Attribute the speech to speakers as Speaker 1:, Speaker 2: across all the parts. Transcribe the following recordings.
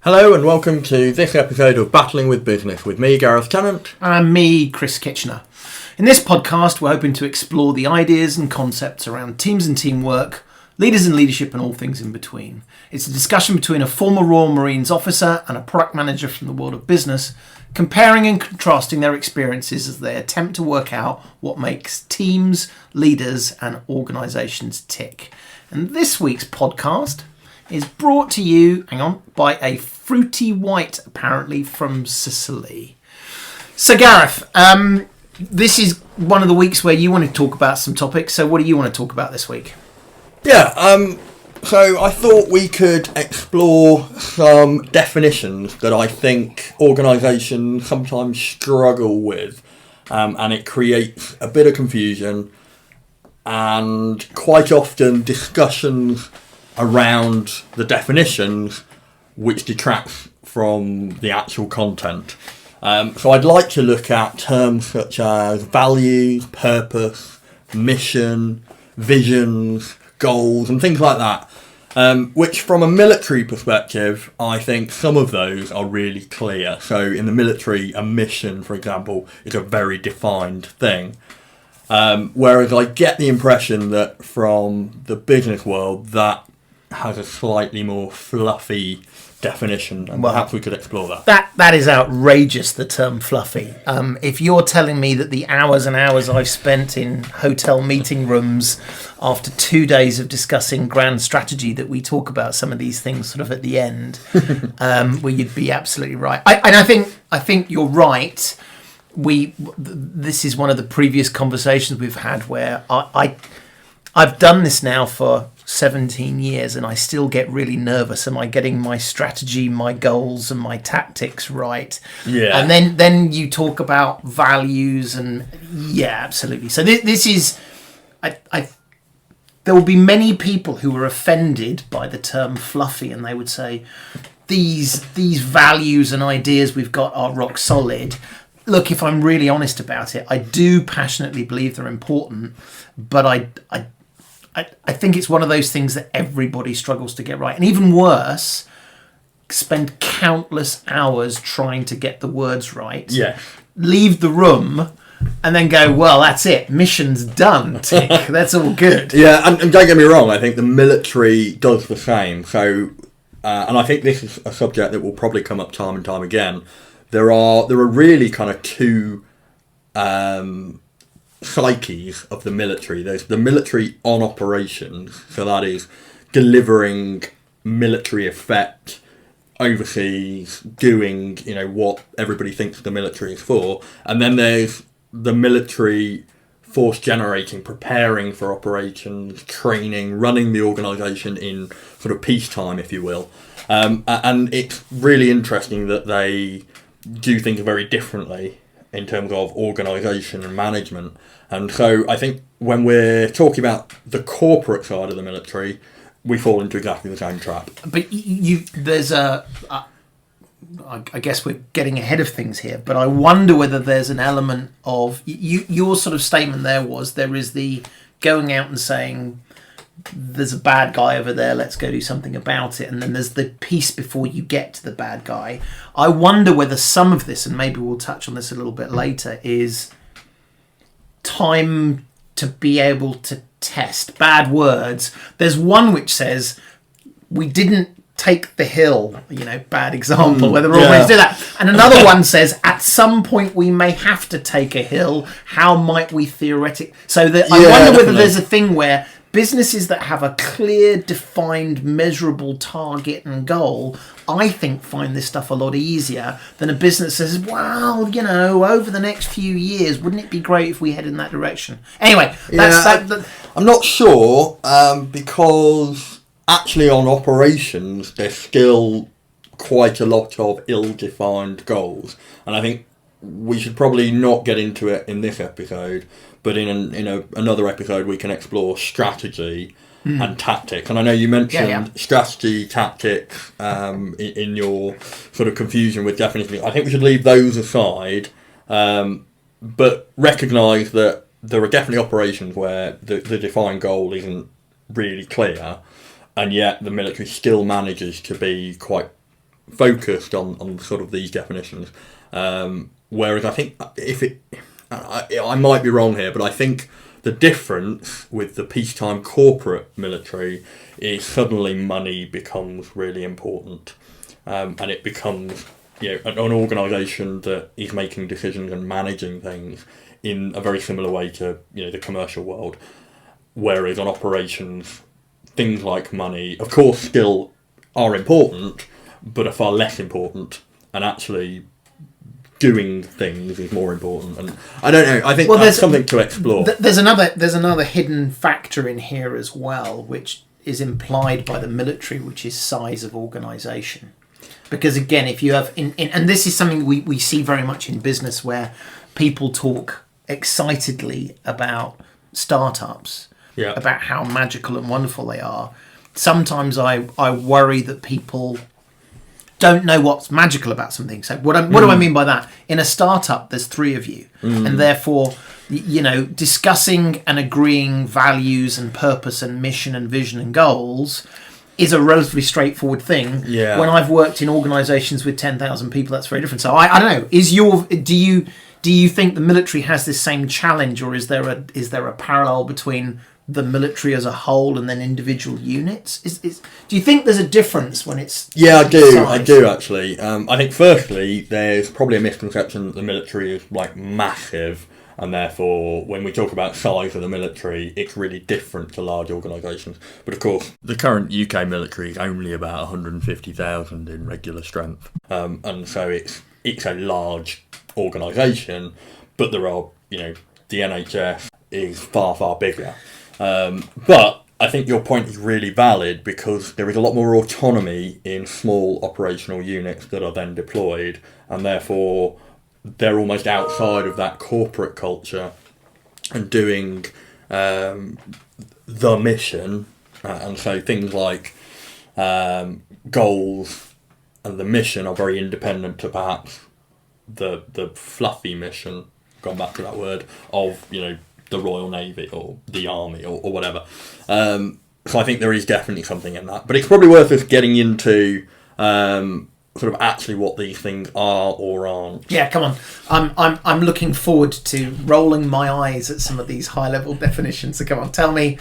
Speaker 1: Hello and welcome to this episode of Battling with Business with me, Gareth Tennant.
Speaker 2: And me, Chris Kitchener. In this podcast, we're hoping to explore the ideas and concepts around teams and teamwork, leaders and leadership, and all things in between. It's a discussion between a former Royal Marines officer and a product manager from the world of business, comparing and contrasting their experiences as they attempt to work out what makes teams, leaders, and organisations tick. And this week's podcast is brought to you, by a fruity white, apparently from Sicily. So Gareth, this is one of the weeks where you want to talk about some topics. So what do you want to talk about this week?
Speaker 1: Yeah, so I thought we could explore some definitions that I think organisations sometimes struggle with, and it creates a bit of confusion and quite often discussions around the definitions which detracts from the actual content. So I'd like to look at terms such as values, purpose, mission, visions, goals and things like that, which from a military perspective, I think some of those are really clear. So in the military, a mission, for example, is a very defined thing. Whereas I get the impression that from the business world, that has a slightly more fluffy definition, and perhaps we could explore that.
Speaker 2: That is outrageous, the term fluffy. If you're telling me that the hours and hours I've spent in hotel meeting rooms after 2 days of discussing grand strategy that we talk about some of these things sort of at the end, well, you'd be absolutely right. I think you're right. This is one of the previous conversations we've had where I've done this now for 17 years and I still get really nervous. Am I getting my strategy, my goals and my tactics right?
Speaker 1: Yeah.
Speaker 2: And then you talk about values and yeah, absolutely. So this is, there will be many people who are offended by the term fluffy and they would say, these values and ideas we've got are rock solid. Look, if I'm really honest about it, I do passionately believe they're important, but I think it's one of those things that everybody struggles to get right. And even worse, spend countless hours trying to get the words right.
Speaker 1: Yeah.
Speaker 2: Leave the room and then go, well, that's it. Mission's done. Tick. That's all good.
Speaker 1: Yeah, and don't get me wrong, I think the military does the same. So, and I think this is a subject that will probably come up time and time again. There are really kind of two psyches of the military. There's the military on operations, so that is delivering military effect overseas, doing what everybody thinks the military is for, and then there's the military force generating, preparing for operations, training, running the organisation in sort of peacetime, if you will. And it's really interesting that they do things very differently in terms of organisation and management. And so I think when we're talking about the corporate side of the military, we fall into exactly the same trap.
Speaker 2: But there's I guess we're getting ahead of things here, but I wonder whether there's an element of, your sort of statement there was, there is the going out and saying, there's a bad guy over there, let's go do something about it. And then there's the piece before you get to the bad guy. I wonder whether some of this, and maybe we'll touch on this a little bit later, is time to be able to test bad words. There's one which says, we didn't take the hill, bad example, whether we're always do that. And another one says, at some point we may have to take a hill. How might we theoretically? So I wonder whether there's a thing where businesses that have a clear, defined, measurable target and goal, I think, find this stuff a lot easier than a business that says, well, over the next few years, wouldn't it be great if we head in that direction? Anyway,
Speaker 1: I'm not sure, because actually on operations, there's still quite a lot of ill-defined goals. And I think we should probably not get into it in this episode, but in another episode we can explore strategy and tactics. And I know you mentioned strategy, tactics in your sort of confusion with definitions. I think we should leave those aside, but recognise that there are definitely operations where the defined goal isn't really clear, and yet the military still manages to be quite focused on sort of these definitions. Whereas I think I might be wrong here, but I think the difference with the peacetime corporate military is suddenly money becomes really important, and it becomes an organisation that is making decisions and managing things in a very similar way to the commercial world. Whereas on operations, things like money, of course, still are important, but are far less important, and actually doing things is more important. And I don't know, I think that's something to explore.
Speaker 2: There's another hidden factor in here as well, which is implied by the military, which is size of organisation. Because again, if you have, and this is something we see very much in business, where people talk excitedly about startups, about how magical and wonderful they are. Sometimes I worry that people don't know what's magical about something. So what do I mean by that? In a startup, there's 3 of you, and therefore, discussing and agreeing values and purpose and mission and vision and goals is a relatively straightforward thing.
Speaker 1: Yeah.
Speaker 2: When I've worked in organisations with 10,000 people, that's very different. So I don't know. Do you think the military has this same challenge, or is there a parallel between the military as a whole and then individual units? Do you think there's a difference when it's
Speaker 1: I do.
Speaker 2: size?
Speaker 1: I do actually. I think firstly, there's probably a misconception that the military is like massive, and therefore when we talk about size of the military, it's really different to large organisations. But of course, the current UK military is only about 150,000 in regular strength, and so it's a large organisation. But there are, the NHS is far, far bigger. But I think your point is really valid, because there is a lot more autonomy in small operational units that are then deployed, and therefore they're almost outside of that corporate culture and doing the mission. And so things like goals and the mission are very independent to perhaps the fluffy mission, gone back to that word, of the Royal Navy or the Army or whatever. So I think there is definitely something in that. But it's probably worth us getting into sort of actually what these things are or aren't.
Speaker 2: Yeah, come on. I'm looking forward to rolling my eyes at some of these high level definitions. So come on, tell me.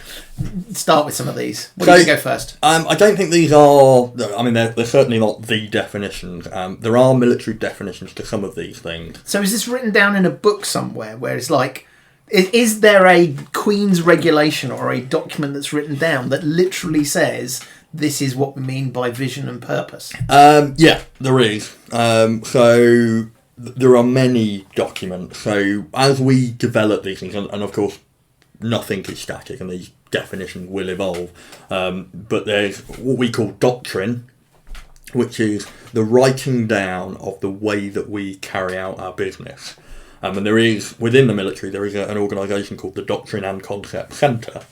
Speaker 2: Start with some of these. What do you go first?
Speaker 1: I don't think these are. I mean, they're certainly not the definitions. There are military definitions to some of these things.
Speaker 2: So is this written down in a book somewhere where it's like, is there a Queen's regulation or a document that's written down that literally says this is what we mean by vision and purpose?
Speaker 1: Yeah, there is. So there are many documents. So as we develop these things, and of course nothing is static and these definitions will evolve, but there's what we call doctrine, which is the writing down of the way that we carry out our business. And there is, within the military, there is an organisation called the Doctrine and Concept Centre,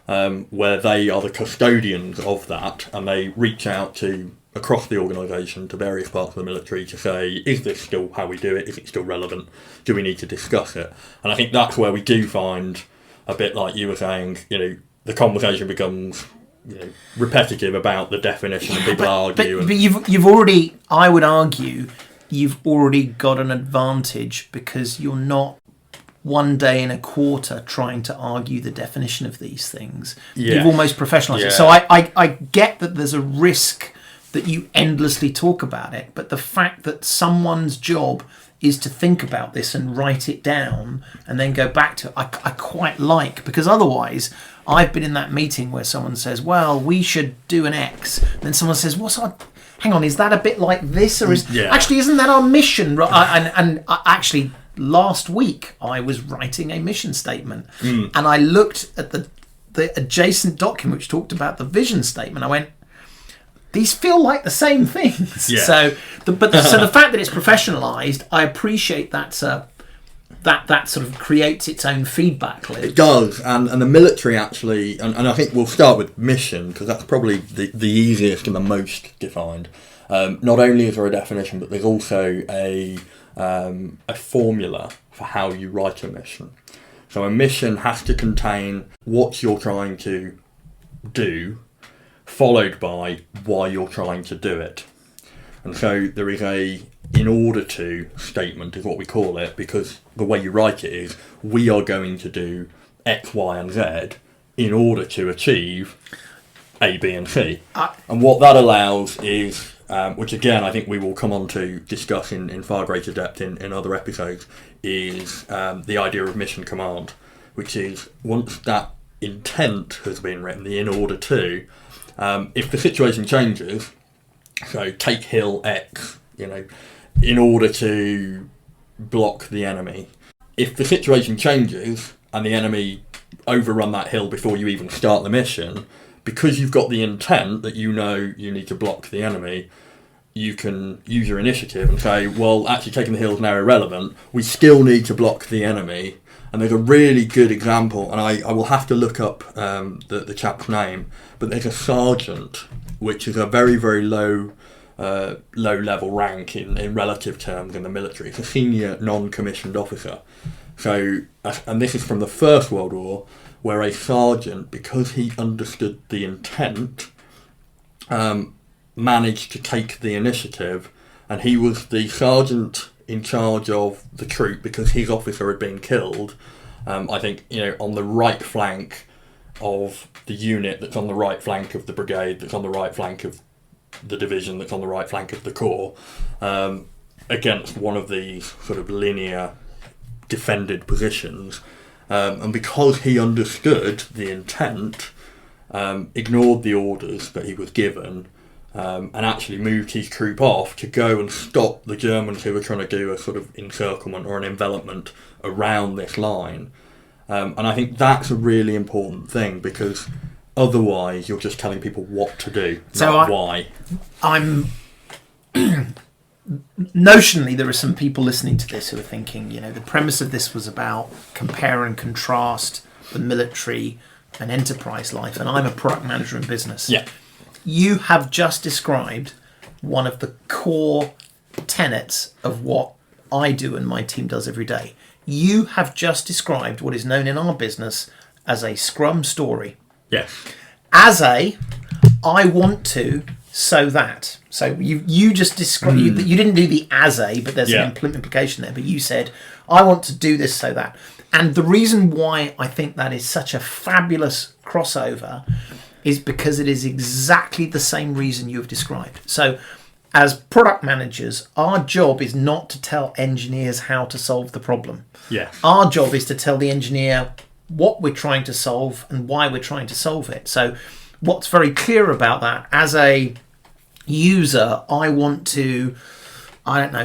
Speaker 1: where they are the custodians of that, and they reach out to, across the organisation, to various parts of the military to say, is this still how we do it? Is it still relevant? Do we need to discuss it? And I think that's where we do find, a bit like you were saying, the conversation becomes repetitive about the definition, and people argue.
Speaker 2: But you've already, I would argue, you've already got an advantage, because you're not one day in a quarter trying to argue the definition of these things. Yeah. You've almost professionalised it. So I get that there's a risk that you endlessly talk about it, but the fact that someone's job is to think about this and write it down and then go back to it, I quite like, because otherwise I've been in that meeting where someone says, well, we should do an X. And then someone says, hang on, is that a bit like this? Or actually, isn't that our mission? And actually, last week I was writing a mission statement, and I looked at the adjacent document which talked about the vision statement. I went, these feel like the same things. Yeah. So the fact that it's professionalised, I appreciate that. That sort of creates its own feedback loop.
Speaker 1: It does, and the military actually, and I think we'll start with mission, because that's probably the easiest and the most defined. Not only is there a definition, but there's also a formula for how you write a mission. So a mission has to contain what you're trying to do, followed by why you're trying to do it. And so there is a "in order to" statement is what we call it, because the way you write it is, we are going to do X, Y and Z in order to achieve A, B and C. And what that allows is, which again I think we will come on to discuss in far greater depth in other episodes, is the idea of mission command, which is once that intent has been written, the "in order to", if the situation changes, so take hill X, in order to block the enemy. If the situation changes and the enemy overrun that hill before you even start the mission, because you've got the intent that you need to block the enemy, you can use your initiative and say, well, actually taking the hill is now irrelevant. We still need to block the enemy. And there's a really good example, and I will have to look up the chap's name, but there's a sergeant, which is a very, very low level rank in relative terms in the military. It's a senior non-commissioned officer. So, and this is from the First World War, where a sergeant, because he understood the intent, managed to take the initiative, and he was the sergeant in charge of the troop because his officer had been killed. I think, on the right flank of the unit that's on the right flank of the brigade, that's on the right flank of the division, that's on the right flank of the corps, against one of these sort of linear defended positions. And because he understood the intent, ignored the orders that he was given, and actually moved his troop off to go and stop the Germans who were trying to do a sort of encirclement or an envelopment around this line. And I think that's a really important thing, because otherwise you're just telling people what to do, not why.
Speaker 2: I'm notionally, there are some people listening to this who are thinking, the premise of this was about compare and contrast the military and enterprise life, and I'm a product manager in business.
Speaker 1: Yeah.
Speaker 2: You have just described one of the core tenets of what I do and my team does every day. You have just described what is known in our business as a Scrum story.
Speaker 1: Yes.
Speaker 2: I want to, so that. So you just described, you didn't do the as a, but there's an implication there, but you said, I want to do this so that. And the reason why I think that is such a fabulous crossover is because it is exactly the same reason you have described. So as product managers, our job is not to tell engineers how to solve the problem.
Speaker 1: Yeah.
Speaker 2: Our job is to tell the engineer what we're trying to solve and why we're trying to solve it. So what's very clear about that, as a user, I want to,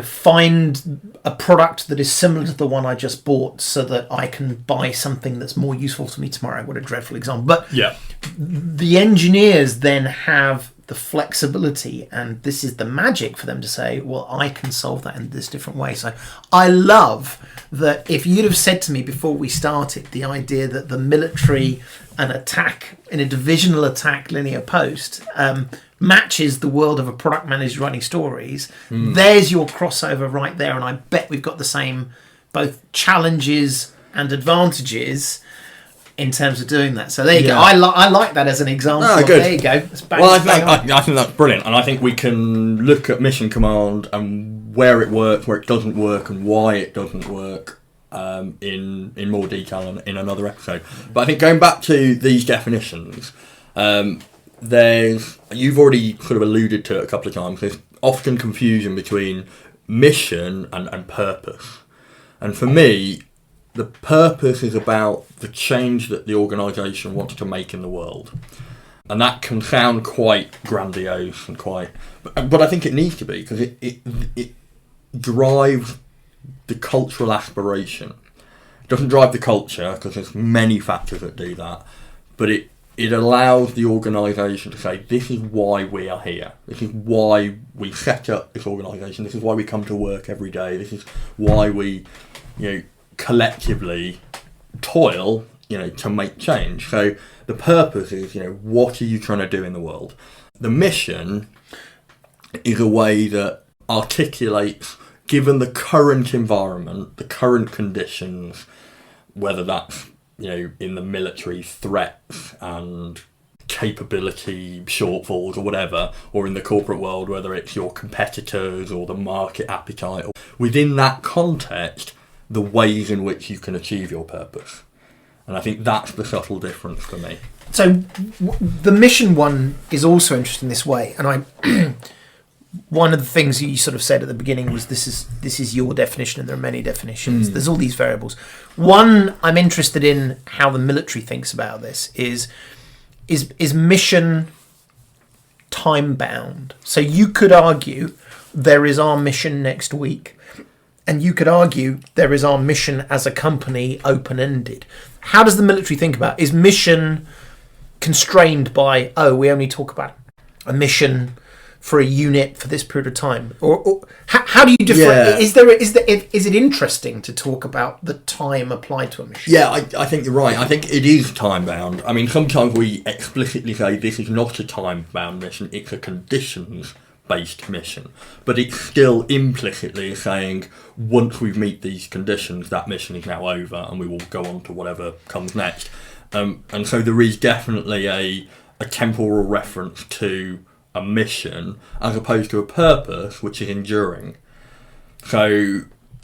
Speaker 2: find a product that is similar to the one I just bought so that I can buy something that's more useful to me tomorrow. What a dreadful example. But
Speaker 1: yeah,
Speaker 2: the engineers then have the flexibility, and this is the magic for them to say, well, I can solve that in this different way. So I love that if you'd have said to me before we started the idea that the military, an attack in a divisional attack linear post, matches the world of a product manager writing stories, there's your crossover right there. And I bet we've got the same both challenges and advantages in terms of doing that. So there you go. I like that as an example.
Speaker 1: Good.
Speaker 2: There you go.
Speaker 1: I think that's brilliant, and I think we can look at mission command and where it works, where it doesn't work, and why it doesn't work in more detail in another episode. But I think going back to these definitions, you've already sort of alluded to it a couple of times. There's often confusion between mission and purpose, and for me, the purpose is about the change that the organisation wants to make in the world. And that can sound quite grandiose and but I think it needs to be, because it drives the cultural aspiration. It doesn't drive the culture, because there's many factors that do that, but it allows the organisation to say, this is why we are here. This is why we set up this organisation. This is why we come to work every day. This is why we, collectively toil, to make change. So the purpose is, what are you trying to do in the world? The mission is a way that articulates, given the current environment, the current conditions, whether that's, in the military, threats and capability shortfalls or whatever, or in the corporate world, whether it's your competitors or the market appetite. Within that context, the ways in which you can achieve your purpose. And I think that's the subtle difference for me.
Speaker 2: So the mission one is also interesting this way, and one of the things you sort of said at the beginning was this is your definition, and there are many definitions. There's all these variables. One I'm interested in how the military thinks about this is mission time bound. So you could argue there is our mission next week, and you could argue there is our mission as a company open ended. How does the military think about it? Is mission constrained by we only talk about a mission for a unit for this period of time, or how do you differentiate? Is it interesting to talk about the time applied to a mission?
Speaker 1: Yeah, I think you're right. I think it is time bound. I mean, sometimes we explicitly say this is not a time bound mission; it's a conditions based mission, but it's still implicitly saying once we meet these conditions, that mission is now over, and we will go on to whatever comes next. And so there is definitely a temporal reference to a mission as opposed to a purpose which is enduring. So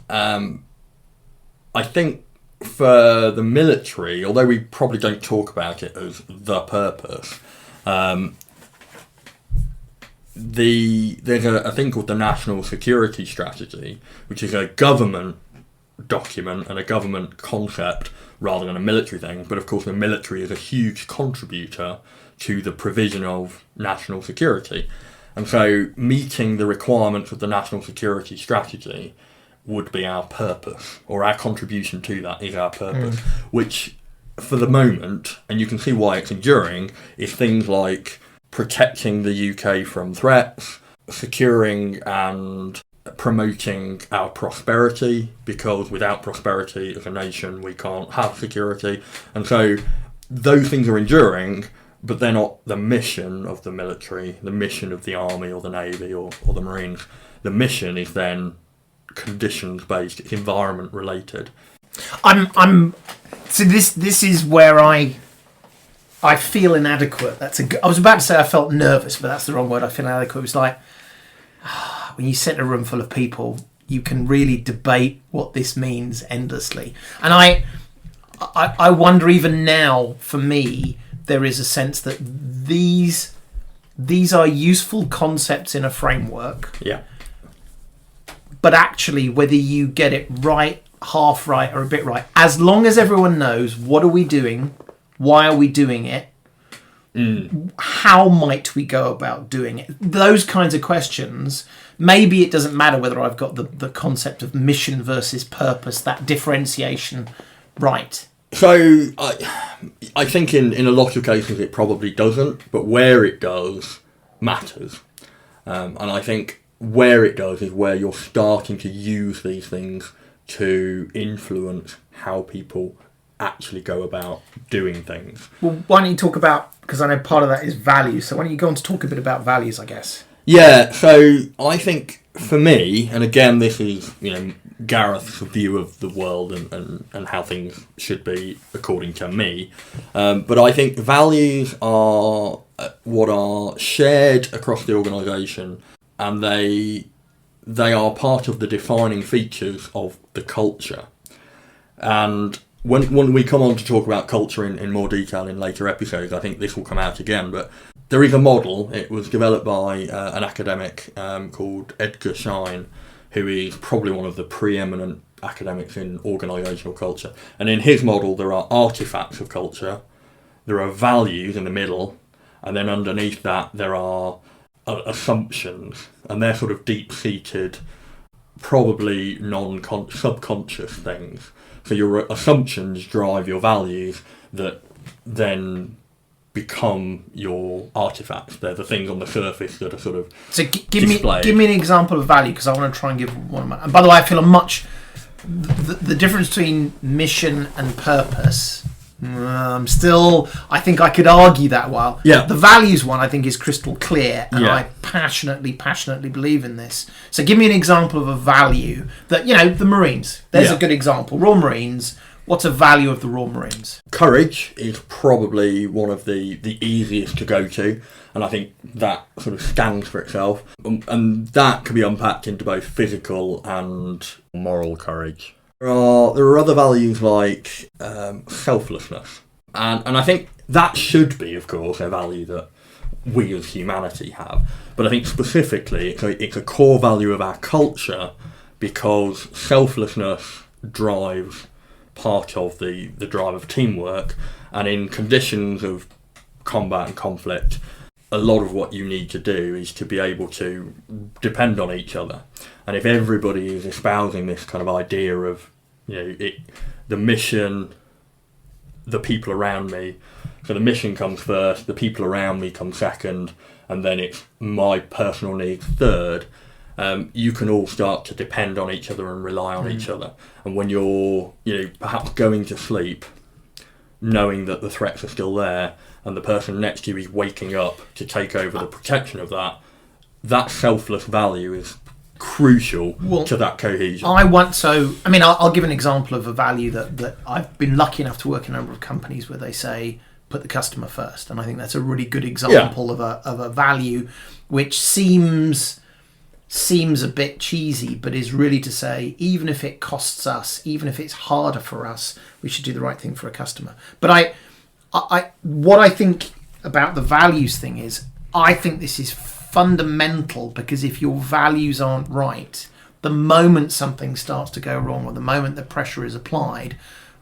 Speaker 1: I think for the military, although we probably don't talk about it as the purpose, there's a thing called the National Security Strategy, which is a government document and a government concept rather than a military thing. But of course the military is a huge contributor to the provision of national security. And so meeting the requirements of the National Security Strategy would be our purpose, or our contribution to that is our purpose, which for the moment, and you can see why it's enduring, is things like protecting the UK from threats, securing and promoting our prosperity, because without prosperity as a nation we can't have security. And so those things are enduring, but they're not the mission of the military, the mission of the army or the navy or the marines. The mission is then conditions based, it's environment related.
Speaker 2: So this is where I feel inadequate. I was about to say I felt nervous, but that's the wrong word. I feel inadequate. It was like when you sit in a room full of people, you can really debate what this means endlessly. And I wonder even now, for me, there is a sense that these are useful concepts in a framework.
Speaker 1: Yeah.
Speaker 2: But actually, whether you get it right, half right, or a bit right, as long as everyone knows what are we doing, why are we doing it, how might we go about doing it, those kinds of questions, maybe it doesn't matter whether I've got the concept of mission versus purpose, that differentiation right.
Speaker 1: So I think in a lot of cases it probably doesn't, but where it does matters. And I think where it does is where you're starting to use these things to influence how people actually go about doing things.
Speaker 2: Well, why don't you talk about, because I know part of that is values, so why don't you go on to talk a bit about values, I guess?
Speaker 1: Yeah, so I think for me, and again this is, Gareth's view of the world and how things should be according to me, but I think values are what are shared across the organisation, and they are part of the defining features of the culture. And when we come on to talk about culture in more detail in later episodes, I think this will come out again, but there is a model. It was developed by an academic called Edgar Schein, who is probably one of the preeminent academics in organisational culture. And in his model, there are artefacts of culture, there are values in the middle, and then underneath that there are assumptions, and they're sort of deep-seated, probably subconscious things. So your assumptions drive your values that then become your artifacts. They're the things on the surface that are sort of displayed. Give me an example of value, because I want to try and give one of my... And by the way, I feel the difference between mission and purpose... I think I could argue that while. Yeah.
Speaker 2: The values one I think is crystal clear, and
Speaker 1: yeah.
Speaker 2: I passionately believe in this. So give me an example of a value that, the Marines. There's a good example. Royal Marines, What's a value of the Royal Marines?
Speaker 1: Courage is probably one of the easiest to go to, and I think that sort of stands for itself. And that can be unpacked into both physical and moral courage. There are other values like selflessness, and I think that should be, of course, a value that we as humanity have. But I think specifically it's a core value of our culture, because selflessness drives part of the drive of teamwork, and in conditions of combat and conflict, a lot of what you need to do is to be able to depend on each other. And if everybody is espousing this kind of idea of, the mission, the people around me, so the mission comes first, the people around me come second, and then it's my personal needs third, you can all start to depend on each other and rely on each other. And when you're, perhaps going to sleep, knowing that the threats are still there, and the person next to you is waking up to take over the protection of that selfless value is crucial to that cohesion.
Speaker 2: I'll give an example of a value that I've been lucky enough to work in a number of companies where they say, put the customer first. And I think that's a really good example of a value which seems a bit cheesy, but is really to say, even if it costs us, even if it's harder for us, we should do the right thing for a customer. But what I think about the values thing is, I think this is fundamental, because if your values aren't right, the moment something starts to go wrong, or the moment the pressure is applied,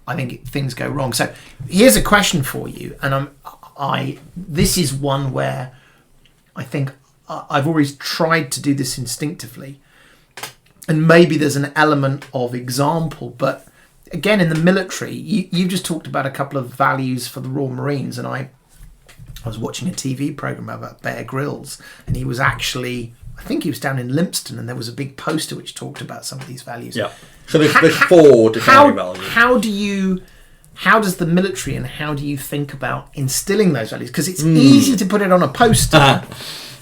Speaker 2: I think things go wrong. So here's a question for you, and this is one where I think I've always tried to do this instinctively, and maybe there's an element of example, but again, in the military, you just talked about a couple of values for the Royal Marines, and I was watching a TV program about Bear Grylls, and he was actually, I think he was down in Lympstone, and there was a big poster which talked about some of these values.
Speaker 1: Yeah. So there's four defining values.
Speaker 2: How does the military, and how do you think about instilling those values? Because it's easy to put it on a poster.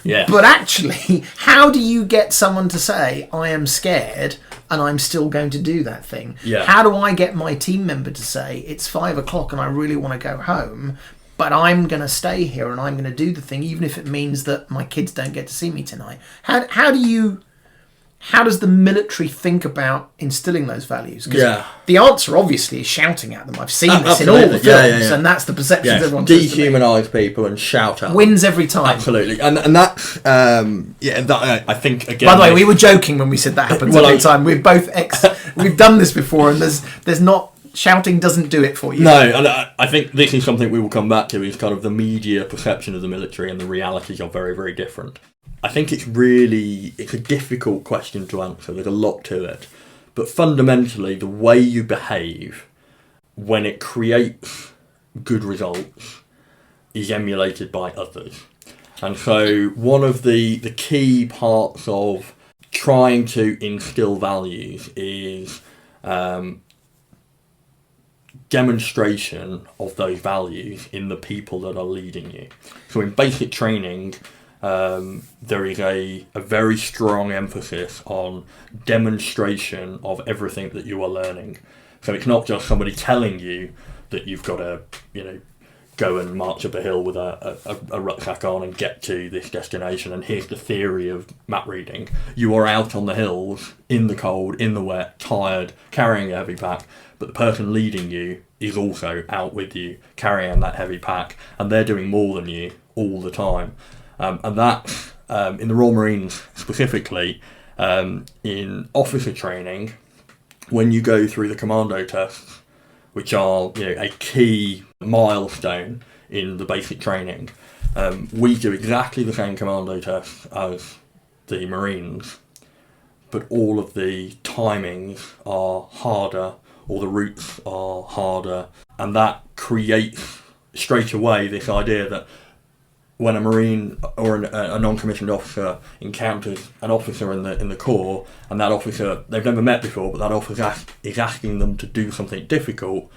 Speaker 1: Yeah.
Speaker 2: But actually, how do you get someone to say, I am scared and I'm still going to do that thing?
Speaker 1: Yeah.
Speaker 2: How do I get my team member to say, it's 5 o'clock and I really want to go home, but I'm going to stay here and I'm going to do the thing, even if it means that my kids don't get to see me tonight? How does the military think about instilling those values? Because the answer, obviously, is shouting at them. I've seen this in all the films, and that's the perception everyone says.
Speaker 1: Dehumanise people and shout at them.
Speaker 2: Wins every time.
Speaker 1: Absolutely. And that's, I think, again...
Speaker 2: By the way, we were joking when we said that happens every time. We've both we've done this before, and there's not... Shouting doesn't do it for you.
Speaker 1: No, and I think this is something we will come back to, is kind of the media perception of the military, and the realities are very, very different. I think it's a difficult question to answer. There's a lot to it. But fundamentally, the way you behave when it creates good results is emulated by others. And so one of the key parts of trying to instill values is demonstration of those values in the people that are leading you. So in basic training, there is a very strong emphasis on demonstration of everything that you are learning. So it's not just somebody telling you that you've got to, go and march up a hill with a rucksack on and get to this destination, and here's the theory of map reading. You are out on the hills, in the cold, in the wet, tired, carrying a heavy pack, but the person leading you is also out with you, carrying that heavy pack, and they're doing more than you all the time. And that's, in the Royal Marines specifically, in officer training, when you go through the commando tests, which are a key milestone in the basic training, we do exactly the same commando tests as the Marines, but all of the timings are harder, all the routes are harder, and that creates straight away this idea that when a Marine or a non-commissioned officer encounters an officer in the Corps, and that officer they've never met before, but that officer is asking them to do something difficult,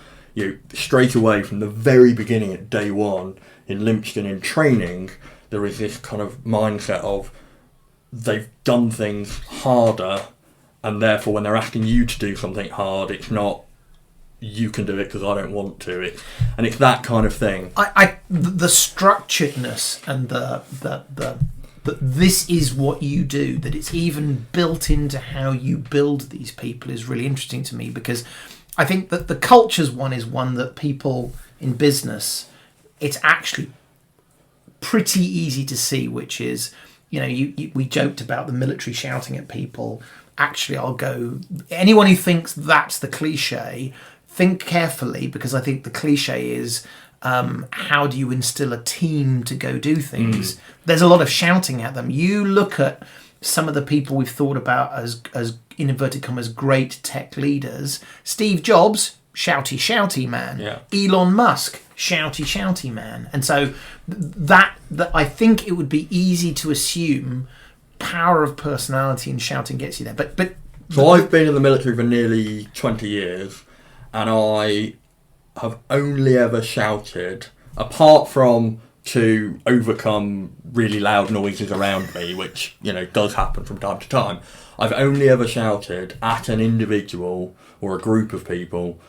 Speaker 1: straight away from the very beginning at day one in Lympstone in training, there is this kind of mindset of they've done things harder, and therefore when they're asking you to do something hard, it's not you can do it because I don't want to. It's that kind of thing.
Speaker 2: The structuredness and the this is what you do, that it's even built into how you build these people, is really interesting to me, because I think that the cultures one is one that people in business, it's actually pretty easy to see, which is, we joked about the military shouting at people. Actually, I'll go, anyone who thinks that's the cliche, think carefully, because I think the cliche is, how do you instill a team to go do things? There's a lot of shouting at them. You look at some of the people we've thought about as in inverted commas, great tech leaders. Steve Jobs, shouty man.
Speaker 1: Yeah.
Speaker 2: Elon Musk, shouty man. And so that I think it would be easy to assume power of personality and shouting gets you there. But
Speaker 1: so I've been in the military for nearly 20 years, and I have only ever shouted, apart from to overcome really loud noises around me, which, does happen from time to time. I've only ever shouted at an individual or a group of people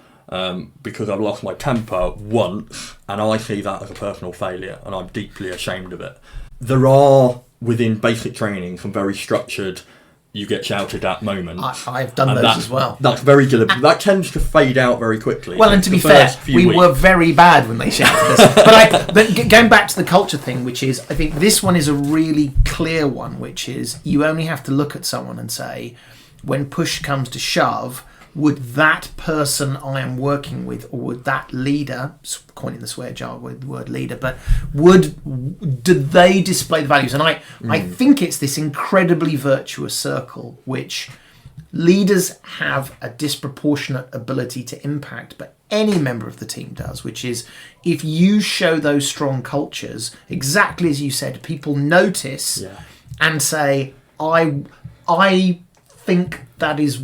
Speaker 1: because I've lost my temper once, and I see that as a personal failure, and I'm deeply ashamed of it. There are, within basic training, some very structured, you get shouted at moments.
Speaker 2: I've done those as well.
Speaker 1: That's very deliberate. That tends to fade out very quickly.
Speaker 2: Well, and to be fair, we were very bad when they shouted us. But going back to the culture thing, which is, I think this one is a really clear one, which is you only have to look at someone and say, when push comes to shove, would that person I am working with, or would that leader, coining the swear jar with the word leader, but did they display the values? And I think it's this incredibly virtuous circle, which leaders have a disproportionate ability to impact, but any member of the team does, which is if you show those strong cultures, exactly as you said, people notice and say, I think that is...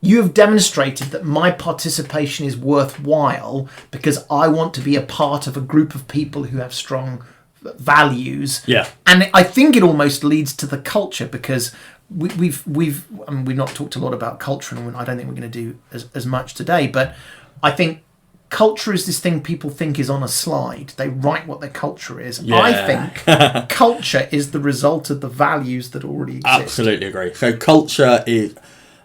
Speaker 2: You have demonstrated that my participation is worthwhile because I want to be a part of a group of people who have strong values.
Speaker 1: Yeah.
Speaker 2: And I think it almost leads to the culture, because we've not talked a lot about culture, and I don't think we're going to do as much today, but I think culture is this thing people think is on a slide. They write what their culture is.
Speaker 1: Yeah.
Speaker 2: I think culture is the result of the values that already exist.
Speaker 1: Absolutely agree. So culture is...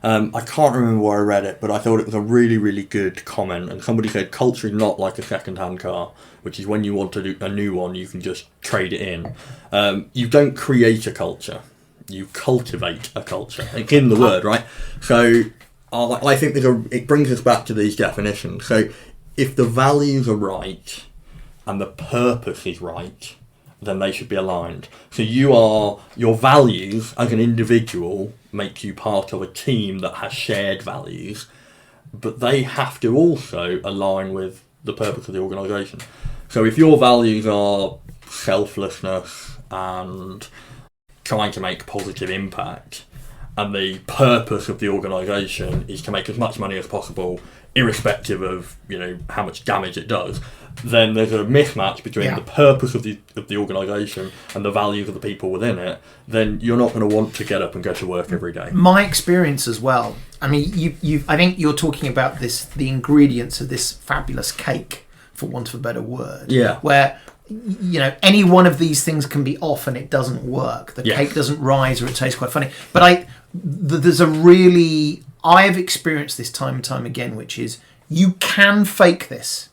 Speaker 1: I can't remember where I read it, but I thought it was a really, really good comment. And somebody said, culture is not like a second-hand car, which is when you want to do a new one, you can just trade it in. You don't create a culture. You cultivate a culture. It's in the word, right? So I think it brings us back to these definitions. So if the values are right and the purpose is right, then they should be aligned. So your values as an individual make you part of a team that has shared values, but they have to also align with the purpose of the organisation. So if your values are selflessness and trying to make positive impact, and the purpose of the organisation is to make as much money as possible, irrespective of how much damage it does, then there's a mismatch between the purpose of the organisation and the values of the people within it. Then you're not going to want to get up and go to work every day.
Speaker 2: My experience as well. I mean, I think you're talking about the ingredients of this fabulous cake, for want of a better word.
Speaker 1: Yeah.
Speaker 2: Where any one of these things can be off and it doesn't work. The cake doesn't rise, or it tastes quite funny. But I have experienced this time and time again, which is you can fake this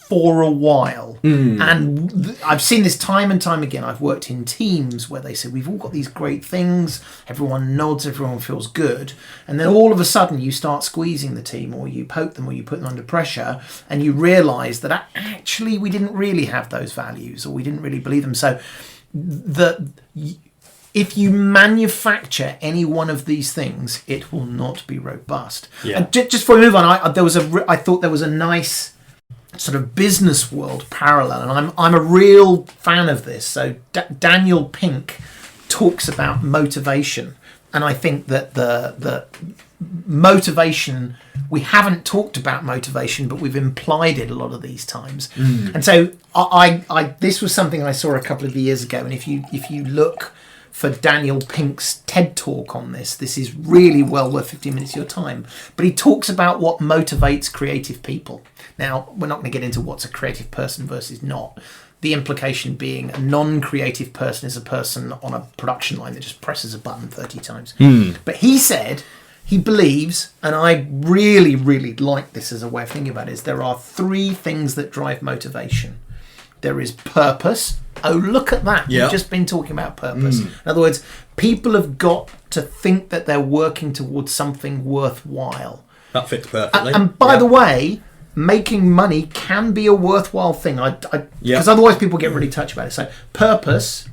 Speaker 2: for a while. And I've seen this time and time again. I've worked in teams where they say, we've all got these great things, everyone nods, everyone feels good, and then all of a sudden you start squeezing the team, or you poke them, or you put them under pressure, and you realise that actually we didn't really have those values, or we didn't really believe them. So if you manufacture any one of these things, it will not be robust. And just before we move on, I thought there was a nice sort of business world parallel, and I'm a real fan of this. So Daniel Pink talks about motivation, and I think that the motivation, we haven't talked about motivation, but we've implied it a lot of these times. And so I this was something I saw a couple of years ago, and if you look for Daniel Pink's TED Talk on this. This is really well worth 15 minutes of your time. But he talks about what motivates creative people. Now, we're not going to get into what's a creative person versus not. The implication being a non-creative person is a person on a production line that just presses a button 30 times. But he said he believes, and I really, really like this as a way of thinking about it, is there are 3 things that drive motivation. There is purpose. Oh, look at that.
Speaker 1: Yeah.
Speaker 2: We've just been talking about purpose. In other words, people have got to think that they're working towards something worthwhile.
Speaker 1: That fits perfectly.
Speaker 2: And by the way, making money can be a worthwhile thing. Because otherwise people get really touchy about it. So purpose.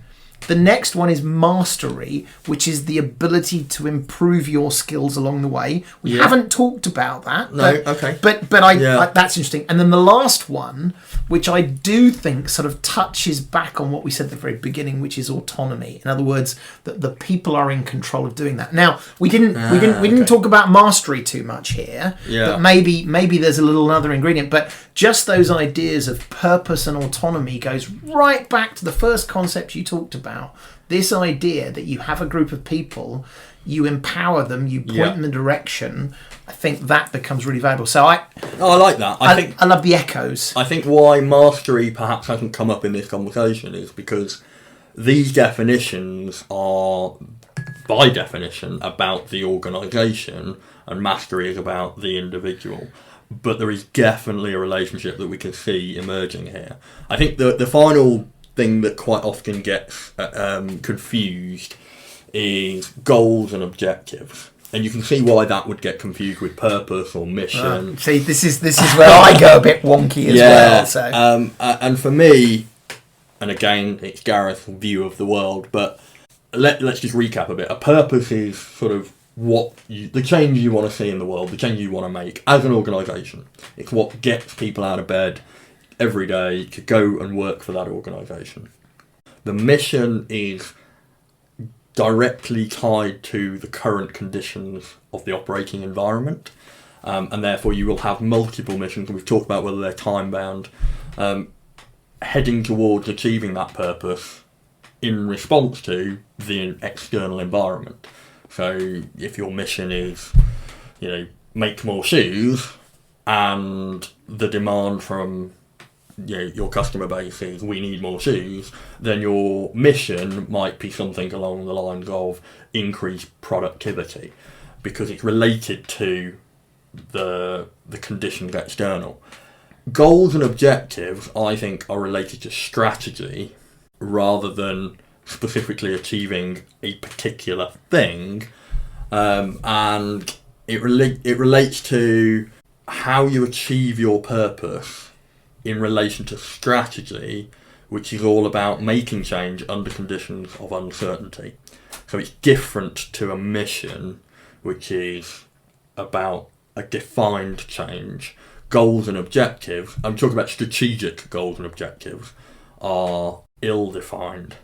Speaker 2: The next one is mastery, which is the ability to improve your skills along the way. We haven't talked about that.
Speaker 1: No, okay.
Speaker 2: But that's interesting. And then the last one, which I do think sort of touches back on what we said at the very beginning, which is autonomy. In other words, that the people are in control of doing that. Now, we didn't talk about mastery too much here.
Speaker 1: Yeah.
Speaker 2: But maybe there's a little other ingredient. But just those ideas of purpose and autonomy goes right back to the first concept you talked about. This idea that you have a group of people, you empower them, you point them in a direction. I think that becomes really valuable. So I
Speaker 1: like that. I
Speaker 2: love the echoes.
Speaker 1: I think why mastery perhaps hasn't come up in this conversation is because these definitions are, by definition, about the organisation, and mastery is about the individual. But there is definitely a relationship that we can see emerging here. I think the final thing that quite often gets confused is goals and objectives, and you can see why that would get confused with purpose or mission.
Speaker 2: See, this is where I go a bit wonky as well. So.
Speaker 1: And for me, and again, it's Gareth's view of the world, but let's just recap a bit. A purpose is sort of the change you want to see in the world, the change you want to make as an organisation. It's what gets people out of bed every day to go and work for that organisation. The mission is directly tied to the current conditions of the operating environment, and therefore you will have multiple missions, and we've talked about whether they're time bound, heading towards achieving that purpose in response to the external environment. So if your mission is, make more shoes, and the demand from your customer base is we need more shoes, then your mission might be something along the lines of increased productivity, because it's related to the conditions external. Goals and objectives, I think, are related to strategy rather than specifically achieving a particular thing, and it relates to how you achieve your purpose in relation to strategy, which is all about making change under conditions of uncertainty. So it's different to a mission, which is about a defined change. Goals and objectives, I'm talking about strategic goals and objectives, are ill-defined.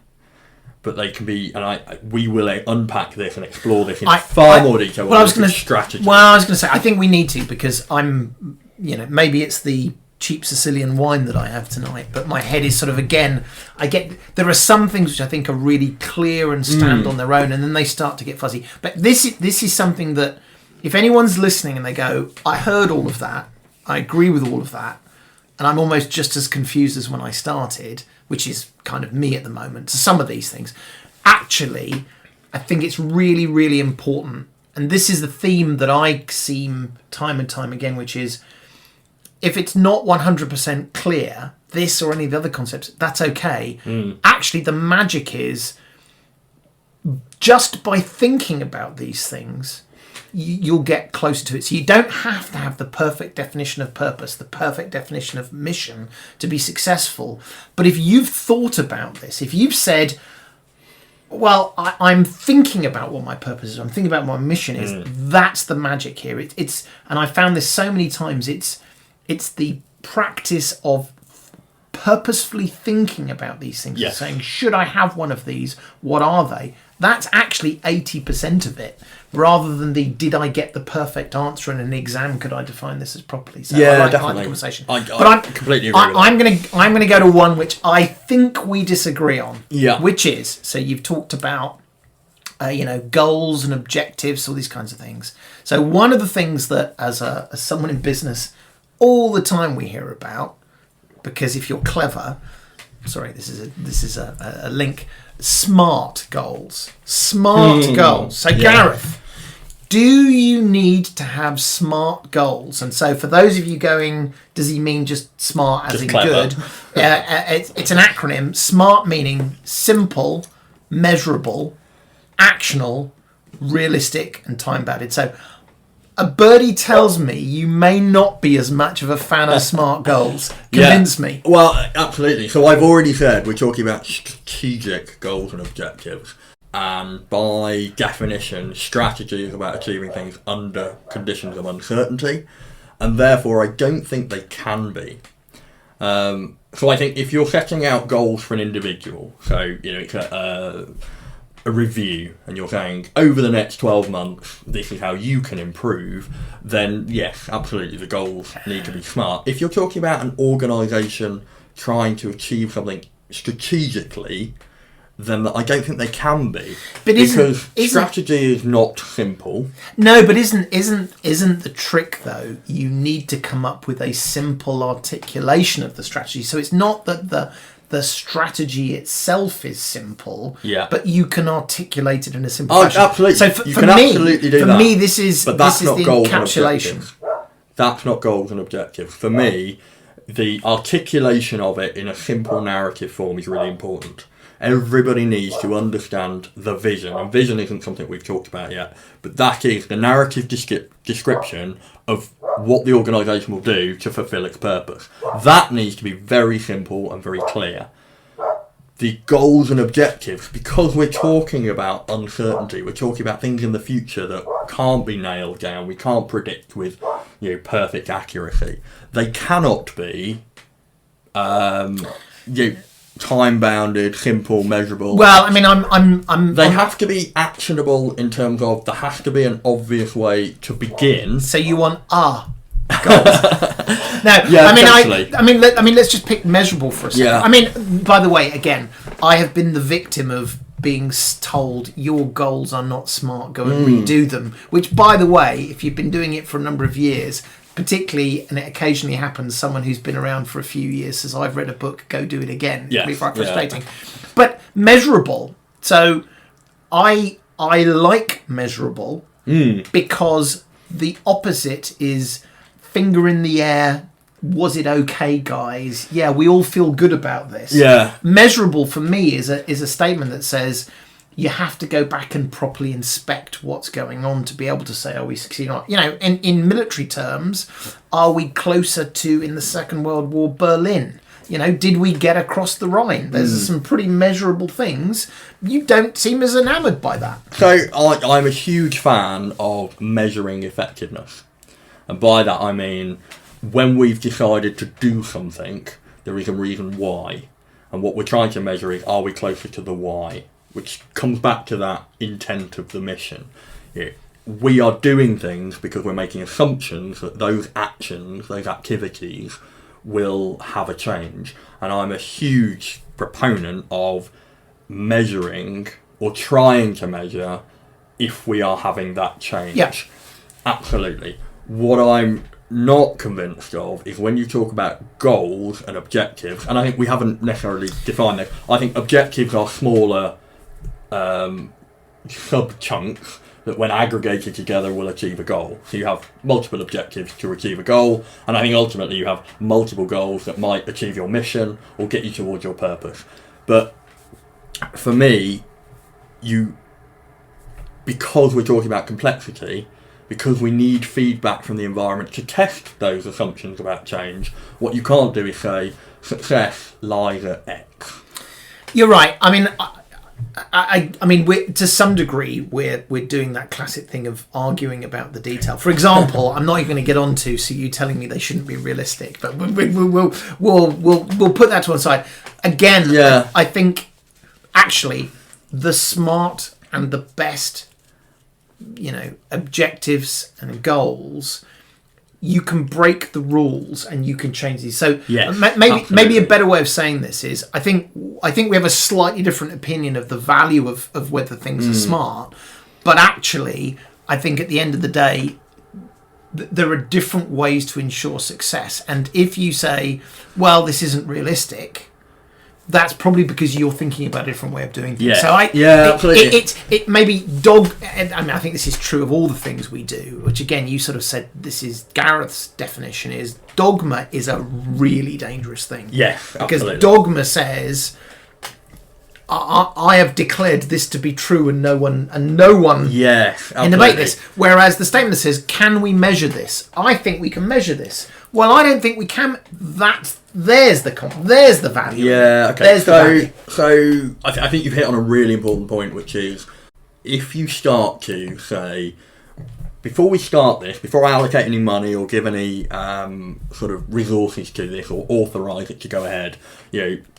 Speaker 1: But they can be, and we will unpack this and explore this in far more detail.
Speaker 2: Well, I was going to say, I think we need to, because maybe it's the cheap Sicilian wine that I have tonight, but my head is sort of, again, there are some things which I think are really clear and stand on their own, and then they start to get fuzzy. But this is something that, if anyone's listening and they go, I heard all of that, I agree with all of that, and I'm almost just as confused as when I started, which is kind of me at the moment, to some of these things. Actually, I think it's really, really important, and this is the theme that I see time and time again, which is, if it's not 100% clear, this or any of the other concepts, that's okay. Actually, the magic is, just by thinking about these things, you'll get closer to it. So you don't have to have the perfect definition of purpose, the perfect definition of mission to be successful. But if you've thought about this, if you've said, well, I'm thinking about what my purpose is, I'm thinking about what my mission is, that's the magic here. It's and I found this so many times, it's the practice of purposefully thinking about these things, and saying, should I have one of these? What are they? That's actually 80% of it, rather than did I get the perfect answer in an exam? Could I define this as properly? So I like the conversation.
Speaker 1: I completely agree with that.
Speaker 2: I'm going to go to one which I think we disagree on.
Speaker 1: Yeah.
Speaker 2: Which is, so you've talked about goals and objectives, all these kinds of things. So one of the things that as someone in business all the time we hear about, because if you're clever, sorry, this is a link, SMART goals. SMART goals. So Gareth, do you need to have SMART goals? And so for those of you going, does he mean just smart as
Speaker 1: just
Speaker 2: in
Speaker 1: clever.
Speaker 2: good? It's an acronym. SMART meaning simple, measurable, actionable, realistic, and time-bounded. So a birdie tells me you may not be as much of a fan of SMART goals. Convince me.
Speaker 1: Well, absolutely. So I've already said we're talking about strategic goals and objectives. And by definition, strategy is about achieving things under conditions of uncertainty. And therefore, I don't think they can be. So I think if you're setting out goals for an individual, so it's a review, and you're saying over the next 12 months this is how you can improve, then yes, absolutely the goals need to be smart. If you're talking about an organisation trying to achieve something strategically, then I don't think they can be, because strategy is not simple.
Speaker 2: No, but isn't the trick though? You need to come up with a simple articulation of the strategy. So it's not that the strategy itself is simple, but you can articulate it in a simple fashion.
Speaker 1: Absolutely.
Speaker 2: So for me, this is the encapsulation.
Speaker 1: That's not goals and objectives. For me, the articulation of it in a simple narrative form is really important. Everybody needs to understand the vision, and vision isn't something we've talked about yet, but that is the narrative description of what the organisation will do to fulfil its purpose. That needs to be very simple and very clear. The goals and objectives, because we're talking about uncertainty, we're talking about things in the future that can't be nailed down, we can't predict with perfect accuracy. They cannot be time-bounded, simple, measurable.
Speaker 2: Well, I mean,
Speaker 1: They have to be actionable in terms of there has to be an obvious way to begin.
Speaker 2: So you want goals? No,
Speaker 1: Yeah,
Speaker 2: I mean, let's just pick measurable for a second.
Speaker 1: Yeah.
Speaker 2: I mean, by the way, again, I have been the victim of being told your goals are not smart. Go and redo them. Which, by the way, if you've been doing it for a number of years, particularly, and it occasionally happens, someone who's been around for a few years says, I've read a book, go do it again. It can be quite frustrating. But measurable. So I like measurable because the opposite is finger in the air. Was it okay, guys? Yeah, we all feel good about this.
Speaker 1: Yeah.
Speaker 2: Measurable for me is a statement that says you have to go back and properly inspect what's going on to be able to say, are we succeeding or not? In military terms, are we closer to, in the Second World War, Berlin? Did we get across the Rhine? There's some pretty measurable things. You don't seem as enamoured by that.
Speaker 1: So I'm a huge fan of measuring effectiveness. And by that I mean, when we've decided to do something, there is a reason why. And what we're trying to measure is, are we closer to the why? Which comes back to that intent of the mission. We are doing things because we're making assumptions that those actions, those activities, will have a change. And I'm a huge proponent of measuring or trying to measure if we are having that change.
Speaker 2: Yeah.
Speaker 1: Absolutely. What I'm not convinced of is when you talk about goals and objectives, and I think we haven't necessarily defined this. I think objectives are smaller sub-chunks that when aggregated together will achieve a goal. So you have multiple objectives to achieve a goal, and I think ultimately you have multiple goals that might achieve your mission or get you towards your purpose. But for me, because we're talking about complexity, because we need feedback from the environment to test those assumptions about change, what you can't do is say success lies at X.
Speaker 2: You're right. I mean, to some degree, we're doing that classic thing of arguing about the detail. For example, I'm not even going to get onto so you telling me they shouldn't be realistic, but we'll put that to one side. Again, I think actually the smart and the best, objectives and goals you can break the rules and you can change these. So
Speaker 1: Yes,
Speaker 2: maybe a better way of saying this is I think we have a slightly different opinion of the value of whether things are smart, but actually I think at the end of the day there are different ways to ensure success. And if you say, well, this isn't realistic, that's probably because you're thinking about a different way of doing things.
Speaker 1: Yeah.
Speaker 2: So
Speaker 1: Absolutely.
Speaker 2: it maybe dog. And I mean, I think this is true of all the things we do. Which again, you sort of said this is Gareth's definition. Is dogma is a really dangerous thing.
Speaker 1: Yes,
Speaker 2: because
Speaker 1: absolutely.
Speaker 2: dogma says, I have declared this to be true, and no one.
Speaker 1: Yes,
Speaker 2: can debate this. Whereas the statement that says, "Can we measure this?" I think we can measure this. Well, I don't think we can. There's the value.
Speaker 1: Yeah, okay.
Speaker 2: There's the value.
Speaker 1: So I think you've hit on a really important point, which is if you start to say, before we start this, before I allocate any money or give any sort of resources to this or authorise it to go ahead,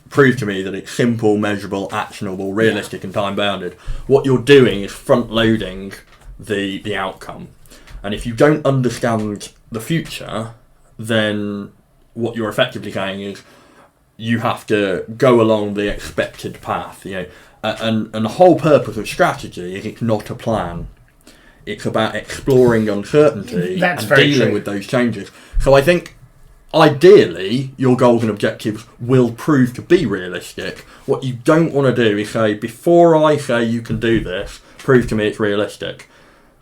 Speaker 1: prove to me that it's simple, measurable, actionable, realistic and time-bounded, what you're doing is front-loading the outcome. And if you don't understand the future, then what you're effectively saying is you have to go along the expected path, and the whole purpose of strategy is it's not a plan. It's about exploring uncertainty and dealing with those changes. So I think ideally your goals and objectives will prove to be realistic. What you don't want to do is say, before I say you can do this, prove to me it's realistic,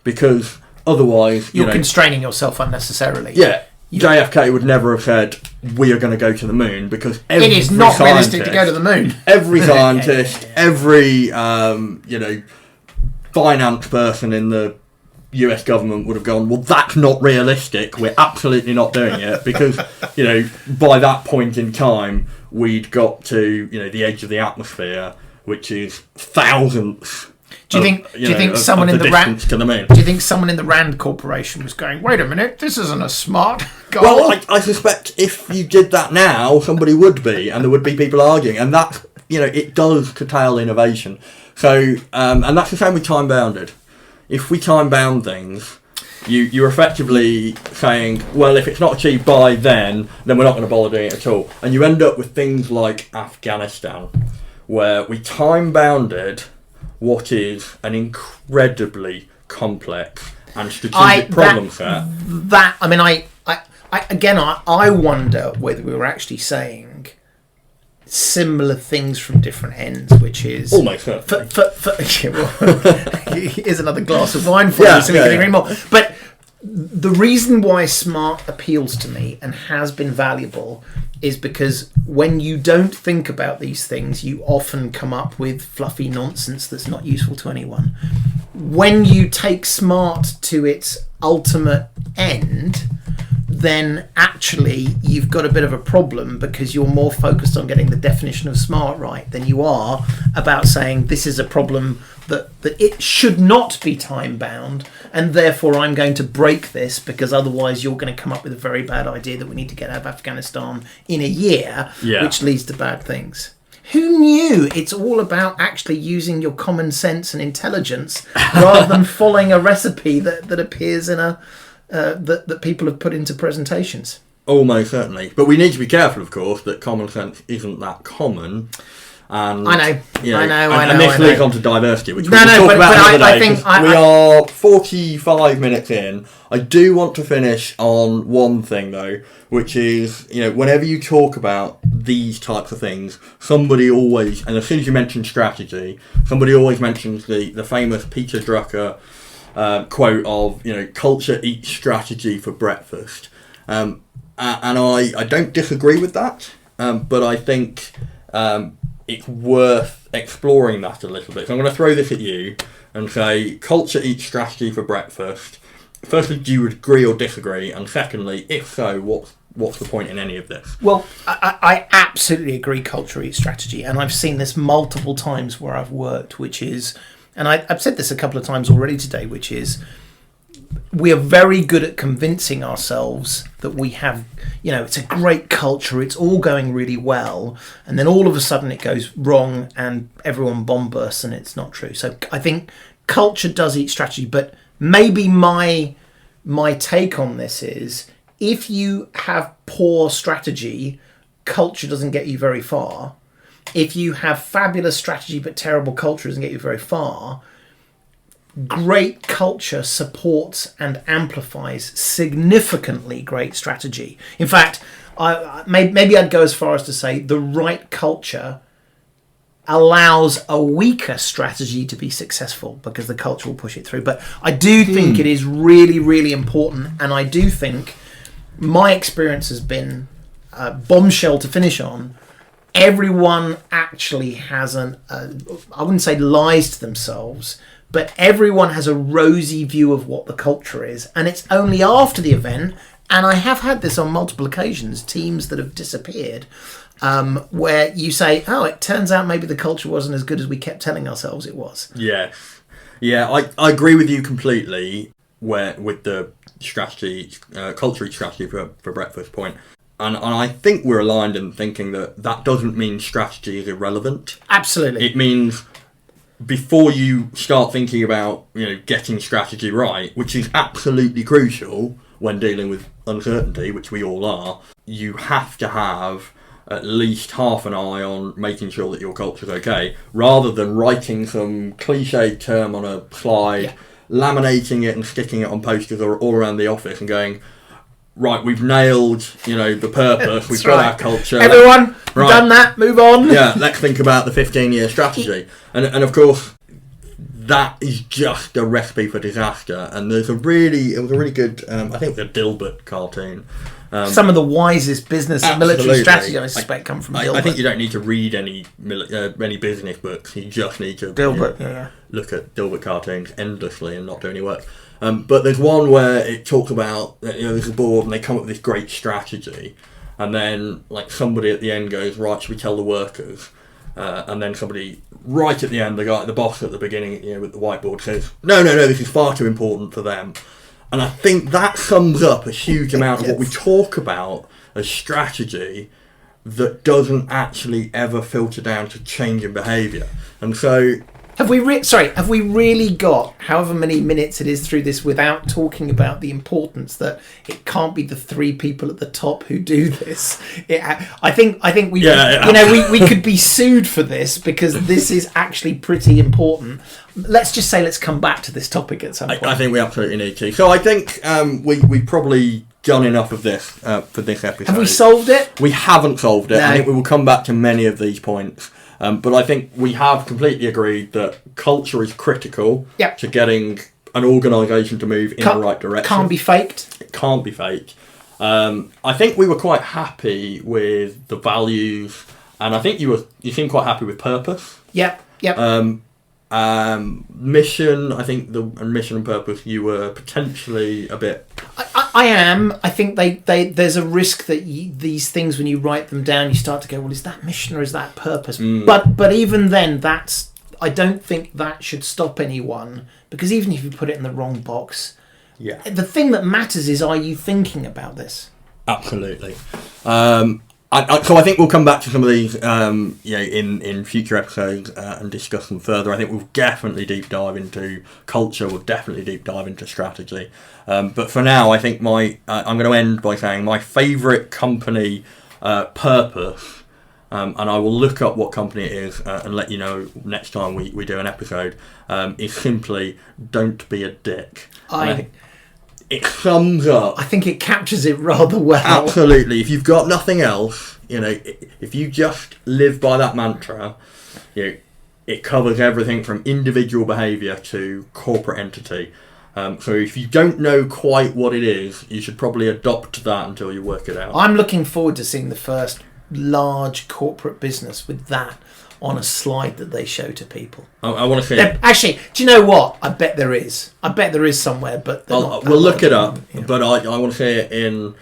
Speaker 1: because otherwise
Speaker 2: you're constraining yourself unnecessarily.
Speaker 1: Yeah. JFK would never have said, we are going to go to the moon, because
Speaker 2: it is not realistic to go to the moon.
Speaker 1: Every scientist, every finance person in the US government would have gone, well, that's not realistic. We're absolutely not doing it, because, by that point in time, we'd got to, the edge of the atmosphere, which is thousands.
Speaker 2: Do you think someone in the Rand? Do you think someone in the Rand Corporation was going, "Wait a minute, this isn't a smart goal"?
Speaker 1: Well, I suspect if you did that now, somebody would be, and there would be people arguing, and that it does curtail innovation. So, and that's the same with time bounded. If we time bound things, you're effectively saying, well, if it's not achieved by then we're not going to bother doing it at all, and you end up with things like Afghanistan, where we time bounded what is an incredibly complex and strategic problem set.
Speaker 2: I wonder whether we were actually saying similar things from different ends, which is
Speaker 1: almost certainly.
Speaker 2: Here's another glass of wine for you, so we can agree more. But the reason why smart appeals to me and has been valuable is because when you don't think about these things, you often come up with fluffy nonsense that's not useful to anyone. When you take smart to its ultimate end, then actually you've got a bit of a problem, because you're more focused on getting the definition of smart right than you are about saying this is a problem that it should not be time bound, and therefore I'm going to break this, because otherwise you're going to come up with a very bad idea that we need to get out of Afghanistan in a year, which leads to bad things. Who knew it's all about actually using your common sense and intelligence rather than following a recipe that appears in a that people have put into presentations?
Speaker 1: Almost certainly. But we need to be careful, of course, that common sense isn't that common. And,
Speaker 2: I know.
Speaker 1: And this leads on to diversity, which we can talk about another day. We are 45 minutes in. I do want to finish on one thing, though, which is, whenever you talk about these types of things, somebody always, and as soon as you mention strategy, somebody always mentions the famous Peter Drucker quote of, culture eats strategy for breakfast. And I don't disagree with that, but I think it's worth exploring that a little bit. So I'm going to throw this at you and say, culture eats strategy for breakfast. Firstly, do you agree or disagree? And secondly, if so, what's the point in any of this?
Speaker 2: Well, I absolutely agree culture eats strategy. And I've seen this multiple times where I've worked, which is, and I've said this a couple of times already today, which is, we are very good at convincing ourselves that we have, it's a great culture, it's all going really well, and then all of a sudden it goes wrong and everyone bomb bursts and it's not true. So I think culture does eat strategy, but maybe my take on this is if you have poor strategy, culture doesn't get you very far. If you have fabulous strategy but terrible culture doesn't get you very far. Great culture supports and amplifies significantly great strategy. In fact, maybe I'd go as far as to say the right culture allows a weaker strategy to be successful because the culture will push it through. But I do think it is really, really important, and I do think my experience has been bombshell to finish on. Everyone actually has I wouldn't say lies to themselves, but everyone has a rosy view of what the culture is, and it's only after the event, and I have had this on multiple occasions, teams that have disappeared, where you say, oh, it turns out maybe the culture wasn't as good as we kept telling ourselves it was.
Speaker 1: Yeah, I agree with you completely with the strategy, culture strategy for breakfast point. And I think we're aligned in thinking that doesn't mean strategy is irrelevant.
Speaker 2: Absolutely.
Speaker 1: It means before you start thinking about getting strategy right, which is absolutely crucial when dealing with uncertainty, which we all are, you have to have at least half an eye on making sure that your culture's okay, rather than writing some cliched term on a slide, laminating it and sticking it on posters all around the office and going, right, we've nailed, the purpose, we've got our culture.
Speaker 2: Everyone, done that, move on.
Speaker 1: Yeah, let's think about the 15-year strategy. And of course, that is just a recipe for disaster. And it was a really good, I think it was a Dilbert cartoon.
Speaker 2: Some of the wisest business and military strategy, I suspect, come from Dilbert.
Speaker 1: I think you don't need to read any business books. You just need to look at Dilbert cartoons endlessly and not do any work. But there's one where it talks about, there's a board and they come up with this great strategy, and then somebody at the end goes, right, should we tell the workers? And then somebody right at the end, the boss at the beginning, with the whiteboard says, no, this is far too important for them. And I think that sums up a huge amount of what we talk about as strategy that doesn't actually ever filter down to change in behaviour. And so...
Speaker 2: Have we really got however many minutes it is through this without talking about the importance that it can't be the three people at the top who do this? I think we could be sued for this because this is actually pretty important. Let's just say let's come back to this topic at some point.
Speaker 1: I think we absolutely need to. So I think we've probably done enough of this for this episode.
Speaker 2: Have we solved it?
Speaker 1: We haven't solved it.
Speaker 2: No.
Speaker 1: I think we will come back to many of these points. But I think we have completely agreed that culture is critical to getting an organisation to move in the right direction.
Speaker 2: Can't be faked.
Speaker 1: It can't be faked. I think we were quite happy with the values, and I think you seemed quite happy with purpose.
Speaker 2: Yep.
Speaker 1: Mission, I think mission and purpose, you were potentially a bit...
Speaker 2: I am. I think there's a risk that these things, when you write them down, you start to go, well, is that mission or is that purpose? But even then, I don't think that should stop anyone, because even if you put it in the wrong box, the thing that matters is, are you thinking about this?
Speaker 1: Absolutely. So I think we'll come back to some of these in future episodes and discuss them further. I think we'll definitely deep dive into culture. We'll definitely deep dive into strategy. But for now, I think I'm going to end by saying my favourite company purpose, and I will look up what company it is and let you know next time we do an episode, is simply don't be a dick. It sums up...
Speaker 2: I think it captures it rather well.
Speaker 1: Absolutely. If you've got nothing else, if you just live by that mantra, it covers everything from individual behaviour to corporate entity. So if you don't know quite what it is, you should probably adopt that until you work it out.
Speaker 2: I'm looking forward to seeing the first large corporate business with that on a slide that they show to people.
Speaker 1: I want to see it.
Speaker 2: Actually, do you know what? I bet there is. somewhere, but
Speaker 1: we'll look it up. But I want to see it in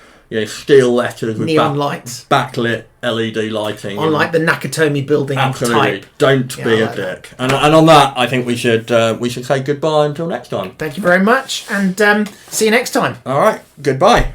Speaker 1: steel letters with
Speaker 2: neon lights,
Speaker 1: backlit LED lighting,
Speaker 2: on like the Nakatomi building.
Speaker 1: Absolutely,
Speaker 2: type.
Speaker 1: Don't be a dick. And on that, I think we should say goodbye until next time.
Speaker 2: Thank you very much, and see you next time.
Speaker 1: All right, goodbye.